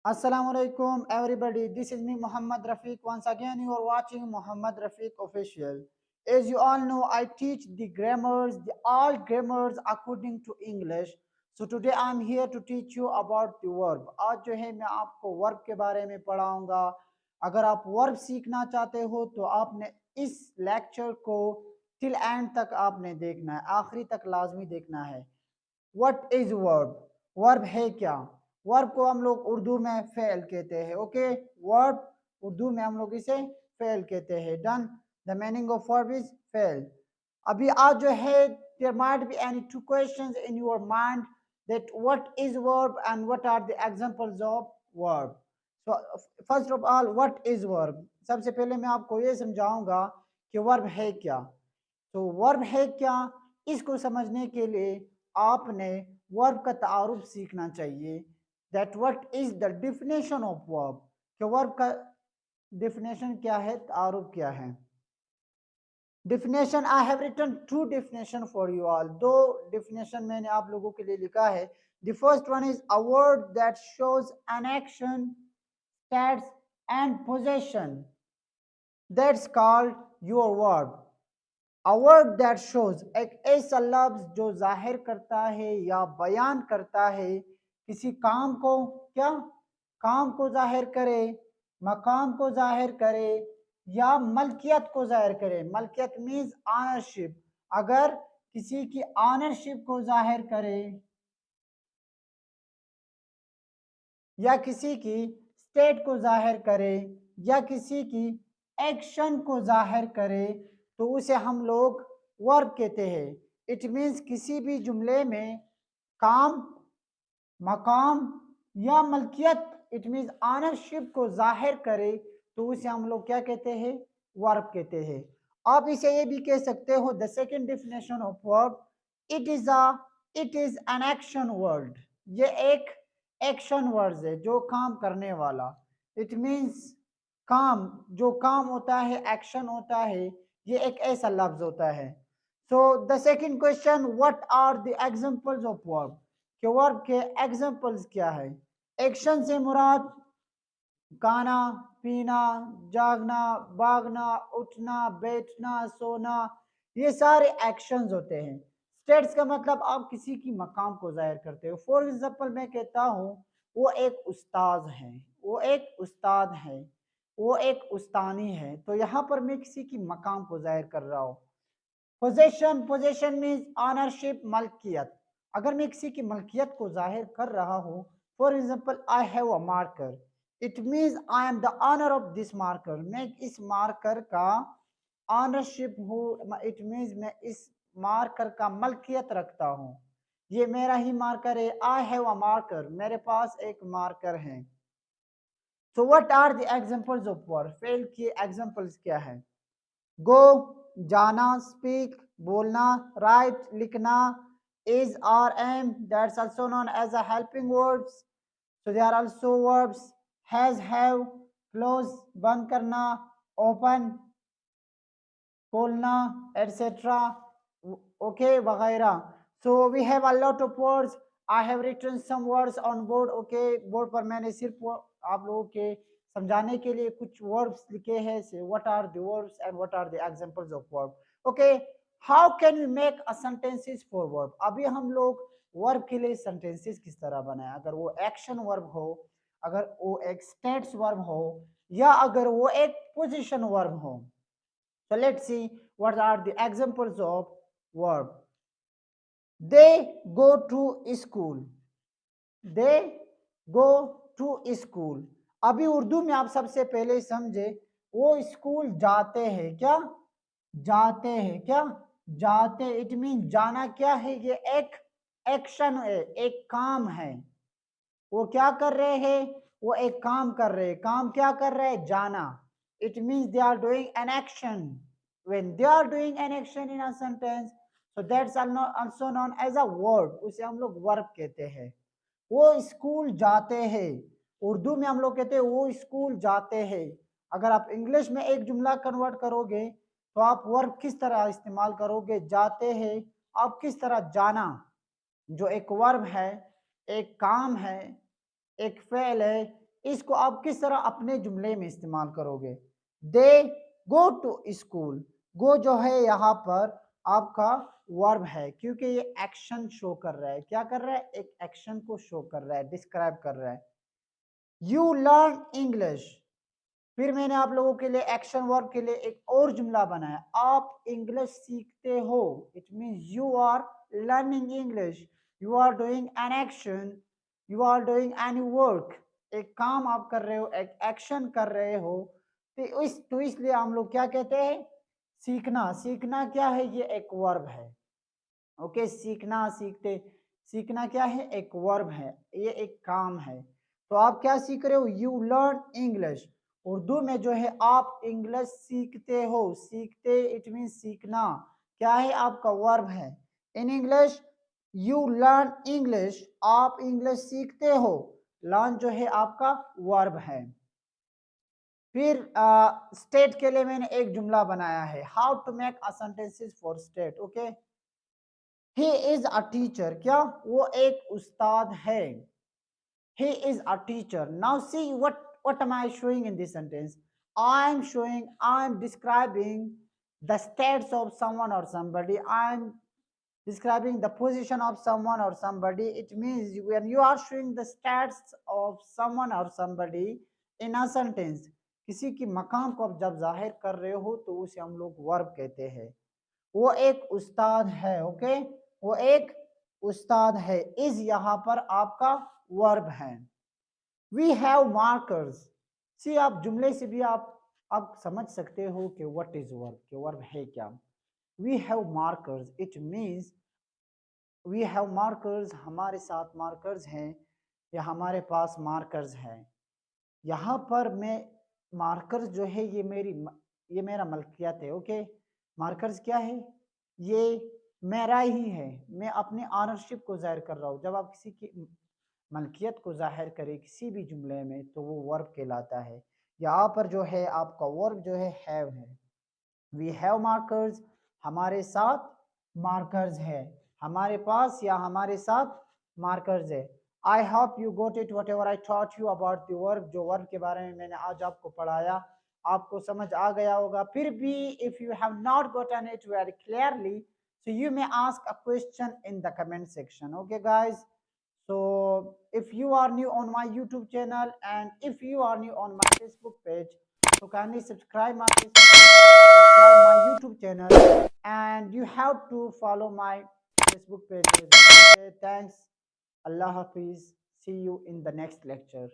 Assalamualaikum everybody. This is me Muhammad Rafiq. Once again you are watching Muhammad Rafiq official. As you all know, I teach the grammars, all grammars according to English. So today I am here to teach you about the verb. आज जो है मैं आपको verb के बारे में पढ़ाऊंगा. अगर आप वर्ब सीखना चाहते हो तो आपने इस लेक्चर को टिल एंड तक आपने देखना है, आखिरी तक लाजमी देखना है. What is verb? वर्ब है क्या? वर्ब को हम लोग उर्दू में फेल कहते हैं. ओके, वर्ब उर्दू में हम लोग इसे फेल कहते हैं. Done. The meaning of verb is fail. अभी आज जो है there might be any two questions in your mind that what is verb and what are the examples of verb. So first of all, what is verb? सबसे पहले मैं आपको ये समझाऊंगा कि वर्ब है क्या. तो वर्ब है क्या, इसको समझने के लिए आपने वर्ब का तारुफ सीखना चाहिए. That what is the definition of verb, कि वर्ब का डिफिनेशन क्या है, तारुफ क्या है. Definition I have written two definition for you all. दो डिफिनेशन मैंने आप लोगों के लिए लिखा है. The first one is a word that shows an action, states and position, that's called your verb. A word that shows, एक ऐसा लफ्ज जो जाहिर करता है या बयान करता है किसी काम को. क्या? काम को जाहिर करे, मकाम को जाहिर करे या मलकियत को जाहिर करे. मलकियत मीन्स ऑनरशिप. अगर किसी की ऑनरशिप को जाहिर करे या किसी की स्टेट को जाहिर करे या किसी की एक्शन को जाहिर करे तो उसे हम लोग वर्ब कहते हैं. इट मीन्स किसी भी जुमले में काम, मकाम या मलकियत, इट मीन्स ऑनरशिप को जाहिर करे तो उसे हम लोग क्या कहते हैं, वर्ब कहते हैं. आप इसे ये भी कह सकते हो, the second definition of verb, it is an action word. ये एक एक्शन वर्ड है, जो काम करने वाला. इट मीन्स काम, जो काम होता है, एक्शन होता है, ये एक ऐसा लफ्ज होता है. So the second question, what are the examples of verb, कि वर्ब के एग्जांपल्स क्या है. एक्शन से मुराद खाना, पीना, जागना, भागना, उठना, बैठना, सोना, ये सारे एक्शंस होते हैं. स्टेट्स का मतलब आप किसी की मकाम को जाहिर करते हो. फॉर एग्जांपल मैं कहता हूँ वो एक उस्ताद है, वो एक उस्ताद है, वो एक उस्तानी है, तो यहाँ पर मैं किसी की मकाम को जाहिर कर रहा हूँ. पोजेशन, पोजेशन मीन्स ऑनरशिप, मलकियत. अगर मैं किसी की मलकियत को जाहिर कर रहा हूँ, for example I have a marker, it means I am the owner of this marker. मैं इस मार्कर का ऑनरशिप हूँ. इट मीन्स मैं इस मार्कर का मलकियत रखता हूँ, ये मेरा ही मार्कर है. आई हैव अ मार्कर, मेरे पास एक मार्कर है. So what are the examples of verb, फेल की एग्जांपल्स क्या है. गो, जाना, स्पीक, बोलना, राइट, लिखना, is or am, that's also known as a helping verbs. So they are also verbs. Has, have, close, बंद करना, open, खोलना, etc. Okay, वगैरह. So we have a lot of words. I have written some words on board. Okay, board पर मैंने सिर्फ आप लोगों के समझाने के लिए कुछ वर्ब्स लिखे हैं. Say what are the verbs and what are the examples of verb. Okay, how can we make a sentences for verb. अभी हम लोग वर्ब के लिए सेंटेंसेस किस तरह बनाए. अगर वो एक्शन वर्ब हो, अगर वो एक स्टेट्स वर्ब हो, या अगर वो एक पोजीशन वर्ब हो. So let's see what are the examples of verb. They go to school. They go to school. अभी उर्दू में आप सबसे पहले समझे, वो स्कूल जाते हैं. क्या? जाते हैं. क्या? जाते. इट मीन जाना क्या है, ये एक एक्शन है, एक काम है. वो क्या कर रहे हैं, वो एक काम कर रहे हैं. काम क्या कर रहे हैं, जाना. It means they are doing an action. When they are doing an action in a sentence, so that's also known as a verb. उसे हम लोग वर्ब कहते हैं. वो स्कूल जाते हैं, उर्दू में हम लोग कहते हैं वो स्कूल जाते हैं. अगर आप इंग्लिश में एक जुमला कन्वर्ट करोगे तो आप वर्ब किस तरह इस्तेमाल करोगे, जाते हैं. आप किस तरह जाना, जो एक वर्ब है, एक काम है, एक फेल है, इसको आप किस तरह अपने जुमले में इस्तेमाल करोगे? दे गो टू स्कूल। गो जो है यहाँ पर आपका वर्ब है, क्योंकि ये एक्शन शो कर रहा है। क्या कर रहा है? एक एक्शन को शो कर रहा है, डिस्क्राइब कर रहा है। You learn English. फिर मैंने आप लोगों के लिए एक्शन वर्ब के लिए एक और जुमला बनाया, आप इंग्लिश सीखते हो। It means you are learning English, you are doing an action, you are doing any work. एक काम आप कर रहे हो, एक एक्शन कर रहे हो। तो इसलिए हम लोग क्या कहते हैं? सीखना। सीखना क्या है? ये एक वर्ब है। ओके, सीखना, सीखते, सीखना क्या है? एक वर्ब है, ये एक काम है। तो आप क्या सीख रहे हो? You learn English. उर्दू में जो है आप इंग्लिश सीखते हो। सीखते इट मीन सीखना क्या है? आपका वर्ब है। In English you learn English, आप इंग्लिश सीखते हो। लर्न जो है आपका वर्ब है। फिर स्टेट के लिए मैंने एक जुमला बनाया है, how to make a sentences for state. Okay, he is a teacher. क्या? वो एक उस्ताद है। He is a teacher. Now see what am I showing in this sentence? I am describing the status of someone or somebody. I am describing the position of someone or somebody. It means when you are showing the stats of someone or somebody in a sentence, किसी की मकाम को आप जब जाहिर कर रहे हो तो उसे हम लोग वर्ब कहते हैं। वो एक उस्ताद है। ओके, वो एक उस्ताद है। इज यहाँ पर आपका वर्ब है। We have markers. सी, आप जुमले से भी आप समझ सकते हो कि व्हाट इज वर्ब, कि वर्ब है क्या। We have markers, it means we have markers, हमारे साथ मार्कर्स हैं या हमारे पास मार्कर्स हैं। यहाँ पर मैं मार्कर्स जो है ये मेरा मलकियत है। ओके, मार्कर्स क्या है? ये मेरा ही है। मैं अपनी ऑनरशिप को जाहिर कर रहा हूँ। जब आप किसी की मलकियत को जाहिर करें किसी भी जुमले में तो वो वर्ब कहलाता है। यहाँ पर जो है आपका वर्ब जो है हैव है। वी हैव मार्कर्स, हमारे साथ मार्कर्स है। हमारे पास या हमारे साथ मार्कर्स है। I hope you got it what ever I taught you about the verb. जो वर्ब के बारे में मैंने आज आपको पढ़ाया आपको समझ आ गया होगा। फिर भी if you have not Gotan it very clearly, so you may ask a question in the comment section. Okay guys, so if you are new on my YouTube channel and if you are new on my Facebook page, so kindly subscribe my subscribe my YouTube channel and you have to follow my Facebook pages. Okay, thanks. Allah Hafiz. See you in the next lecture.